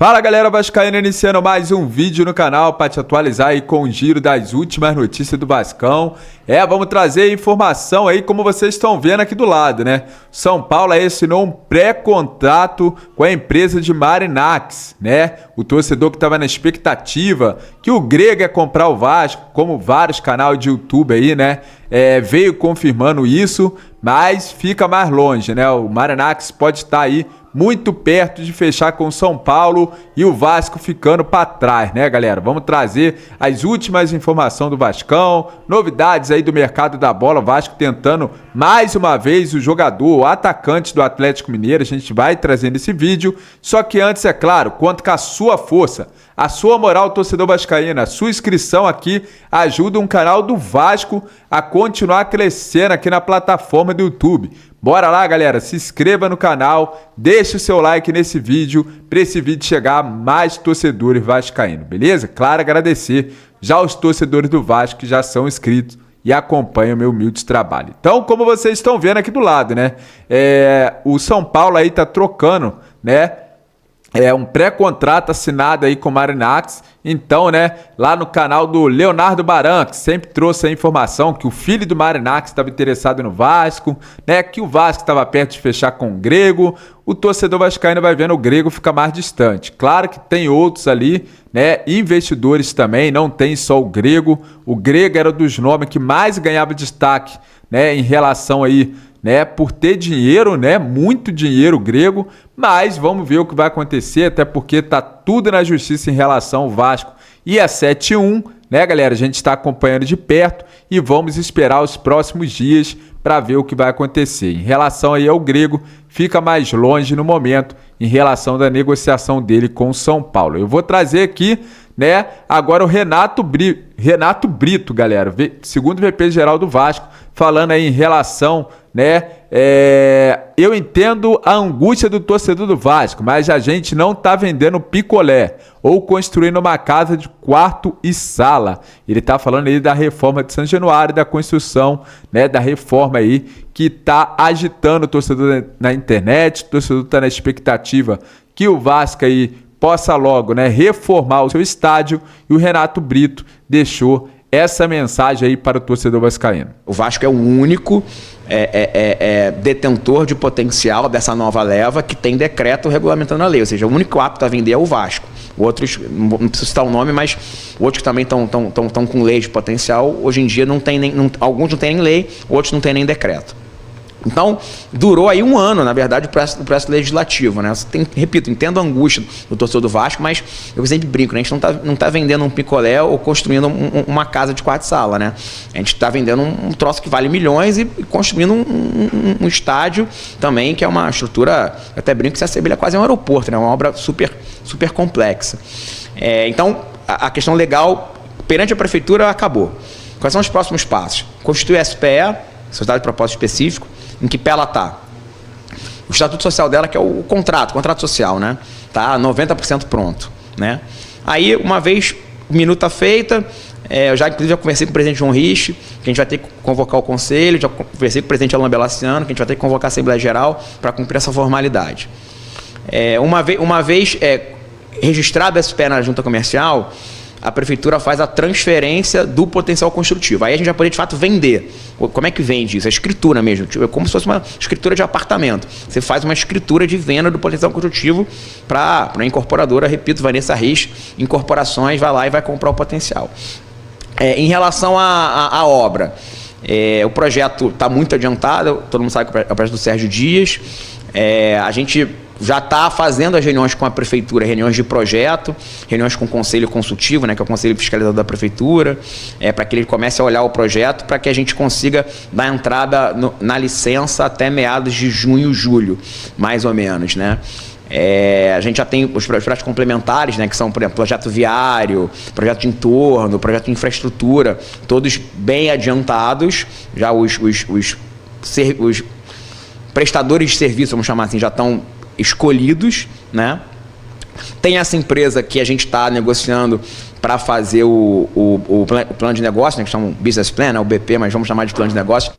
Fala galera vascaína, iniciando mais um vídeo no canal para te atualizar aí com o giro das últimas notícias do Vascão. Vamos trazer informação aí como vocês estão vendo aqui do lado, né? São Paulo aí assinou um pré-contrato com a empresa de Marinax, né? O torcedor que estava na expectativa que o Grego ia comprar o Vasco, como vários canais de YouTube aí, né? Veio confirmando isso, mas fica mais longe, né? O Marinax pode estar aí muito perto de fechar com o São Paulo e o Vasco ficando para trás, né, galera? Vamos trazer as últimas informações do Vascão, novidades aí do mercado da bola, o Vasco tentando mais uma vez o jogador, o atacante do Atlético Mineiro, a gente vai trazendo esse vídeo, só que antes, é claro, conto com a sua força, a sua moral, torcedor vascaíno, a sua inscrição aqui ajuda um canal do Vasco a continuar crescendo aqui na plataforma do YouTube. Bora lá, galera, se inscreva no canal, deixe o seu like nesse vídeo, para esse vídeo chegar a mais torcedores vascaínos, beleza? Claro, agradecer já aos torcedores do Vasco que já são inscritos e acompanham o meu humilde trabalho. Então, como vocês estão vendo aqui do lado, né? O São Paulo aí tá trocando, né? Um pré-contrato assinado aí com o Marinax. Então, né, lá no canal do Leonardo Baran, que sempre trouxe a informação que o filho do Marinax estava interessado no Vasco, né, que o Vasco estava perto de fechar com o Grego. O torcedor vascaíno vai vendo o Grego fica mais distante. Claro que tem outros ali, né, investidores também, não tem só o Grego. O Grego era um dos nomes que mais ganhava destaque, né, em relação aí, né, por ter dinheiro, né, muito dinheiro Grego, mas vamos ver o que vai acontecer, até porque tá tudo na justiça em relação ao Vasco e a 7-1, né, galera, a gente está acompanhando de perto e vamos esperar os próximos dias para ver o que vai acontecer. Em relação aí ao Grego, fica mais longe no momento em relação da negociação dele com o São Paulo. Eu vou trazer aqui, né, agora o Renato Brito, galera, segundo o VP geral do Vasco, falando aí em relação, né, eu entendo a angústia do torcedor do Vasco, mas a gente não tá vendendo picolé ou construindo uma casa de quarto e sala. Ele tá falando aí da reforma de São Januário, da construção, né, da reforma aí que tá agitando o torcedor na internet. O torcedor tá na expectativa que o Vasco aí possa logo, né, reformar o seu estádio, e o Renato Brito deixou essa mensagem aí para o torcedor vascaíno. O Vasco é o único detentor de potencial dessa nova leva que tem decreto regulamentando a lei, ou seja, o único apto a vender é o Vasco. Outros, não preciso citar o nome, mas outros que também estão com lei de potencial, hoje em dia não tem alguns não têm nem lei, outros não têm nem decreto. Então, durou aí um ano, na verdade, o processo legislativo, né? Repito, entendo a angústia do torcedor do Vasco, mas eu sempre brinco, né? A gente não tá vendendo um picolé ou construindo uma casa de quarto e sala, né? A gente está vendendo um troço que vale milhões e construindo um estádio também, que é uma estrutura, eu até brinco que se assemelha quase a um aeroporto, né? Uma obra super complexa. Então, a questão legal, perante a prefeitura, acabou. Quais são os próximos passos? Constituir a SPE, Sociedade de Propósito Específico. Em que pé ela está? O estatuto social dela, que é o contrato social, né? Tá 90% pronto, né? Aí, uma vez o minuta feita, eu inclusive já conversei com o presidente João Rich, que a gente vai ter que convocar o conselho, já conversei com o presidente Alan Belaciano, que a gente vai ter que convocar a Assembleia Geral para cumprir essa formalidade. Uma vez registrado a SPE na junta comercial, a prefeitura faz a transferência do potencial construtivo. Aí a gente vai poder, de fato, vender. Como é que vende isso? É escritura mesmo. É como se fosse uma escritura de apartamento. Você faz uma escritura de venda do potencial construtivo para a incorporadora, repito, Vanessa Riz, Incorporações, vai lá e vai comprar o potencial. Em relação à obra, o projeto está muito adiantado, todo mundo sabe que é o projeto do Sérgio Dias. A gente já está fazendo as reuniões com a prefeitura, reuniões de projeto, reuniões com o conselho consultivo, né, que é o conselho fiscalizador da prefeitura, para que ele comece a olhar o projeto, para que a gente consiga dar entrada na licença até meados de junho, julho, mais ou menos, né? A gente já tem os projetos complementares, né, que são, por exemplo, projeto viário, projeto de entorno, projeto de infraestrutura, todos bem adiantados. Já os prestadores de serviço, vamos chamar assim, já estão escolhidos, né? Tem essa empresa que a gente está negociando para fazer o plano de negócio, né, que chama Business Plan, né, o BP, mas vamos chamar de plano de negócio.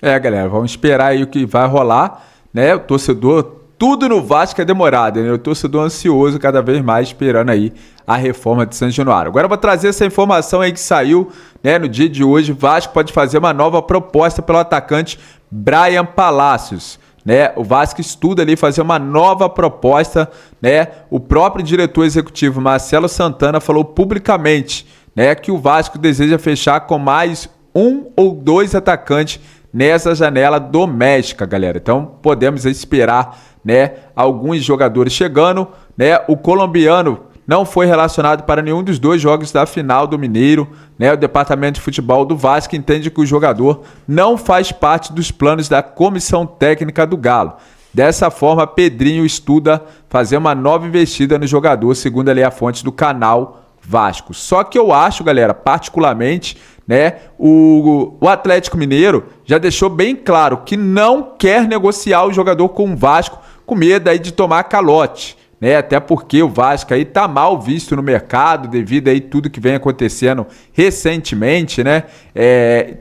Galera, vamos esperar aí o que vai rolar, né? O torcedor tudo no Vasco é demorado, né? O torcedor ansioso cada vez mais esperando aí a reforma de São Januário. Agora eu vou trazer essa informação aí que saiu, né, no dia de hoje. O Vasco pode fazer uma nova proposta pelo atacante Bryan Palacios, né? O Vasco estuda ali fazer uma nova proposta, né? O próprio diretor executivo Marcelo Santana falou publicamente, né, que o Vasco deseja fechar com mais 1 ou 2 atacantes nessa janela doméstica, galera. Então podemos esperar, né, alguns jogadores chegando, né? O colombiano não foi relacionado para nenhum dos 2 jogos da final do Mineiro, né? O departamento de futebol do Vasco entende que o jogador não faz parte dos planos da comissão técnica do Galo. Dessa forma, Pedrinho estuda fazer uma nova investida no jogador, segundo ali a fonte do canal Vasco. Só que eu acho, galera, particularmente, né, o Atlético Mineiro já deixou bem claro que não quer negociar o jogador com o Vasco, com medo aí de tomar calote, né? Até porque o Vasco aí tá mal visto no mercado devido aí tudo que vem acontecendo recentemente, né?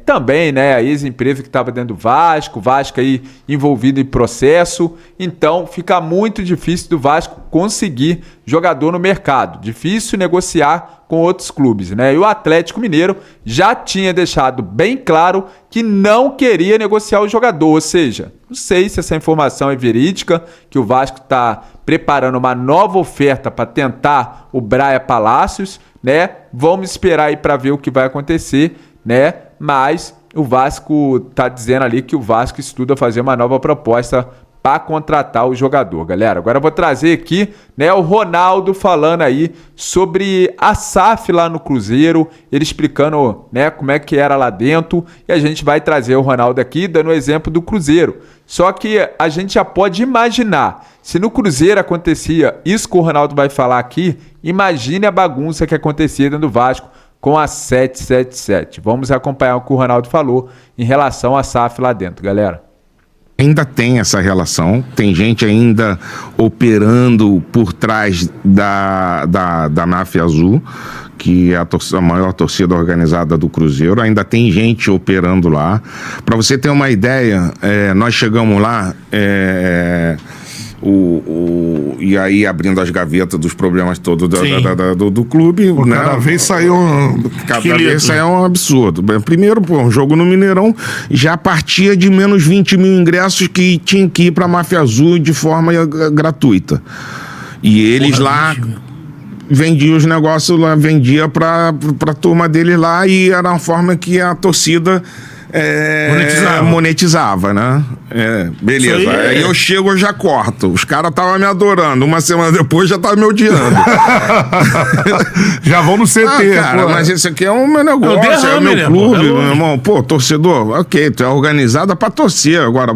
Também, né, a ex-empresa que estava dentro do Vasco, o Vasco aí envolvido em processo, então fica muito difícil do Vasco conseguir jogador no mercado, difícil negociar com outros clubes, né? E o Atlético Mineiro já tinha deixado bem claro que não queria negociar o jogador, ou seja, não sei se essa informação é verídica, que o Vasco está preparando uma nova oferta para tentar o Bryan Palacios, né? Vamos esperar aí para ver o que vai acontecer, né? Mas o Vasco tá dizendo ali que o Vasco estuda fazer uma nova proposta para contratar o jogador, galera. Agora eu vou trazer aqui, né, o Ronaldo falando aí sobre a SAF lá no Cruzeiro, ele explicando, né, como é que era lá dentro, e a gente vai trazer o Ronaldo aqui dando o exemplo do Cruzeiro. Só que a gente já pode imaginar, se no Cruzeiro acontecia isso que o Ronaldo vai falar aqui, imagine a bagunça que acontecia dentro do Vasco com a 777. Vamos acompanhar o que o Ronaldo falou em relação à SAF lá dentro, galera. Ainda tem essa relação, tem gente ainda operando por trás da máfia azul, que é a maior torcida organizada do Cruzeiro, ainda tem gente operando lá. Para você ter uma ideia, nós chegamos lá, e aí abrindo as gavetas dos problemas todos do clube, né? Cada vez saiu um absurdo. Primeiro, um jogo no Mineirão já partia de menos 20 mil ingressos que tinham que ir para a Máfia Azul de forma gratuita. E eles lá vendiam os negócios lá, vendia para a turma deles lá, e era uma forma que a torcida monetizava, né? Beleza. Aí eu chego, eu já corto. Os caras estavam me adorando. Uma semana depois já estavam me odiando. Já vão no CT. Cara, mas esse aqui é o meu negócio, é o meu clube, meu irmão. Pô, torcedor, ok, tu é organizada pra torcer. Agora,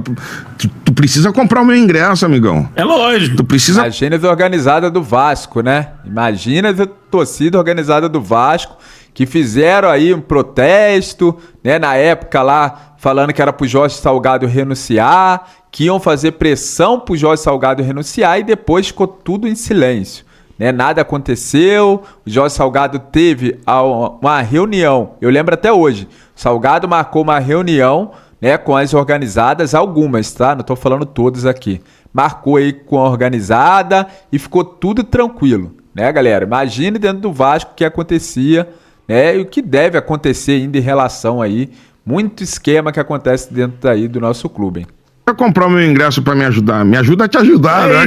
tu precisa comprar o meu ingresso, amigão. É lógico. Tu precisa... Imagina a organizada do Vasco, né? Imagina a torcida organizada do Vasco, que fizeram aí um protesto, né, na época lá, falando que era pro Jorge Salgado renunciar, que iam fazer pressão pro Jorge Salgado renunciar, e depois ficou tudo em silêncio, né? Nada aconteceu. O Jorge Salgado teve uma reunião, eu lembro até hoje, o Salgado marcou uma reunião, né, com as organizadas, algumas, tá? Não tô falando todas aqui. Marcou aí com a organizada e ficou tudo tranquilo, né, galera? Imagine dentro do Vasco o que acontecia, e o que deve acontecer ainda em relação aí, muito esquema que acontece dentro aí do nosso clube, hein? Pra comprar o meu ingresso pra me ajudar. Me ajuda a te ajudar, né,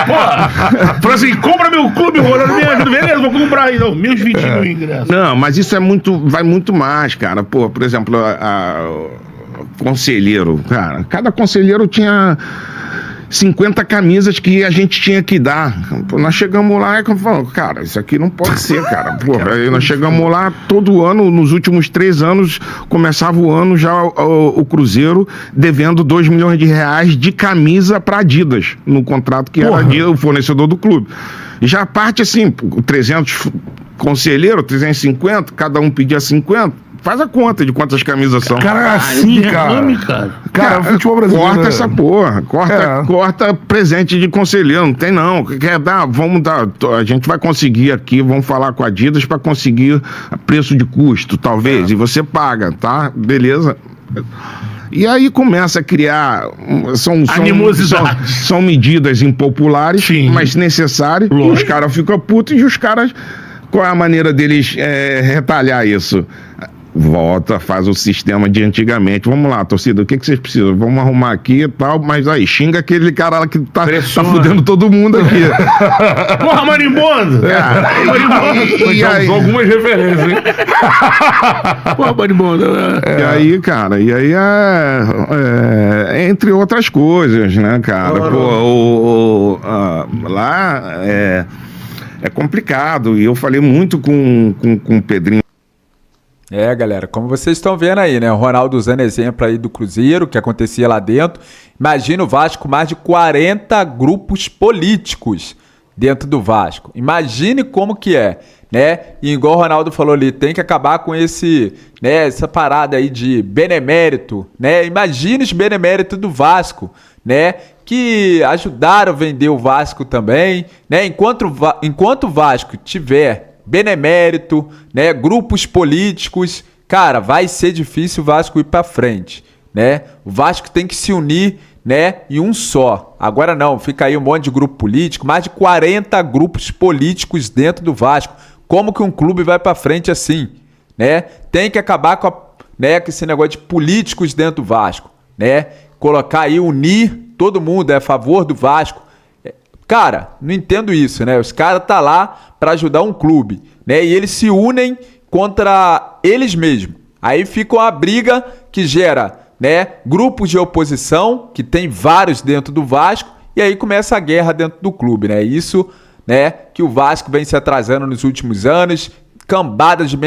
cara? Pô, assim, compra meu clube, Ronaldo, me ajuda. Beleza, vou comprar aí, não, meus 20 mil ingressos. Não, mas isso vai muito mais, cara. Pô, por exemplo, conselheiro, cara. Cada conselheiro tinha 50 camisas que a gente tinha que dar. Nós chegamos lá e falamos, cara, isso aqui não pode ser, cara. Porra, aí nós chegamos lá todo ano, nos últimos 3 anos, começava o ano já o Cruzeiro devendo 2 milhões de reais de camisa para Adidas, no contrato que era o fornecedor do clube. E já parte assim, 300 conselheiros, 350, cada um pedia 50. Faz a conta de quantas camisas são. Cara, assim, cara. Cara, o futebol brasileiro... Corta essa porra. Corta presente de conselheiro. Não tem, não. Quer dar? Vamos dar. A gente vai conseguir aqui, vamos falar com a Adidas para conseguir preço de custo, talvez. E você paga, tá? Beleza. E aí começa a criar. São medidas impopulares, Sim. mas necessárias. E os caras ficam putos e os caras. Qual é a maneira deles retalhar isso? Volta, faz o sistema de antigamente. Vamos lá, torcida, o que vocês precisam? Vamos arrumar aqui e tal, mas aí, xinga aquele cara lá que tá fudendo todo mundo aqui. Porra, marimbondo! E aí, algumas referências, hein? Porra, marimbondo! E aí, cara, entre outras coisas, né, cara? Pô, lá é complicado. E eu falei muito com o Pedrinho. Galera, como vocês estão vendo aí, né? O Ronaldo usando exemplo aí do Cruzeiro, que acontecia lá dentro. Imagina o Vasco com mais de 40 grupos políticos dentro do Vasco. Imagine como que é, né? E igual o Ronaldo falou ali, tem que acabar com essa parada aí de benemérito, né? Imagine os beneméritos do Vasco, né? Que ajudaram a vender o Vasco também, né? Enquanto o Vasco tiver benemérito, né, grupos políticos, cara, vai ser difícil o Vasco ir para frente, né? O Vasco tem que se unir, né, em um só. Agora não, fica aí um monte de grupo político, mais de 40 grupos políticos dentro do Vasco. Como que um clube vai para frente assim, né? Tem que acabar com esse negócio de políticos dentro do Vasco, né? Colocar aí, unir todo mundo a favor do Vasco. Cara, não entendo isso, né? Os caras tá lá para ajudar um clube, né? E eles se unem contra eles mesmos. Aí fica uma briga que gera, né, grupos de oposição, que tem vários dentro do Vasco, e aí começa a guerra dentro do clube, né? Isso, né, que o Vasco vem se atrasando nos últimos anos, cambadas de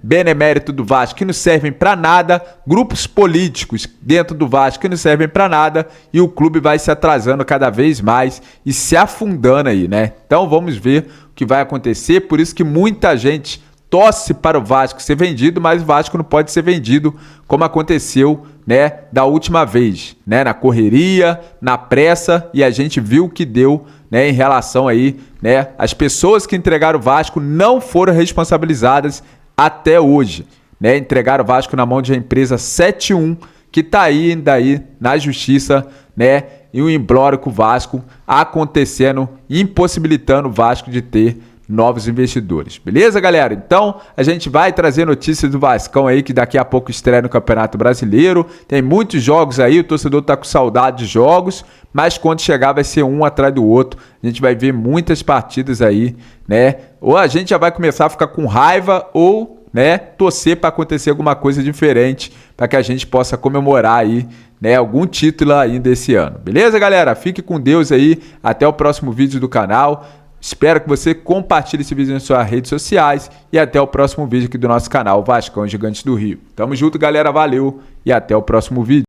benemérito do Vasco que não servem para nada, grupos políticos dentro do Vasco que não servem para nada, e o clube vai se atrasando cada vez mais e se afundando aí, né? Então vamos ver o que vai acontecer. Por isso que muita gente torce para o Vasco ser vendido, mas o Vasco não pode ser vendido como aconteceu, né, da última vez, né, na correria, na pressa, e a gente viu o que deu, né, em relação aí, né, as pessoas que entregaram o Vasco não foram responsabilizadas até hoje, né, entregaram o Vasco na mão de uma empresa 71 que tá aí ainda aí na justiça, né, e um imbróglio com o Vasco acontecendo, impossibilitando o Vasco de ter novos investidores. Beleza, galera? Então, a gente vai trazer notícias do Vascão aí, que daqui a pouco estreia no Campeonato Brasileiro. Tem muitos jogos aí, o torcedor tá com saudade de jogos, mas quando chegar vai ser um atrás do outro. A gente vai ver muitas partidas aí, né? Ou a gente já vai começar a ficar com raiva ou, né, torcer para acontecer alguma coisa diferente, para que a gente possa comemorar aí, né, algum título ainda esse ano. Beleza, galera? Fique com Deus aí. Até o próximo vídeo do canal. Espero que você compartilhe esse vídeo nas suas redes sociais e até o próximo vídeo aqui do nosso canal Vascão Gigantes do Rio. Tamo junto, galera. Valeu e até o próximo vídeo.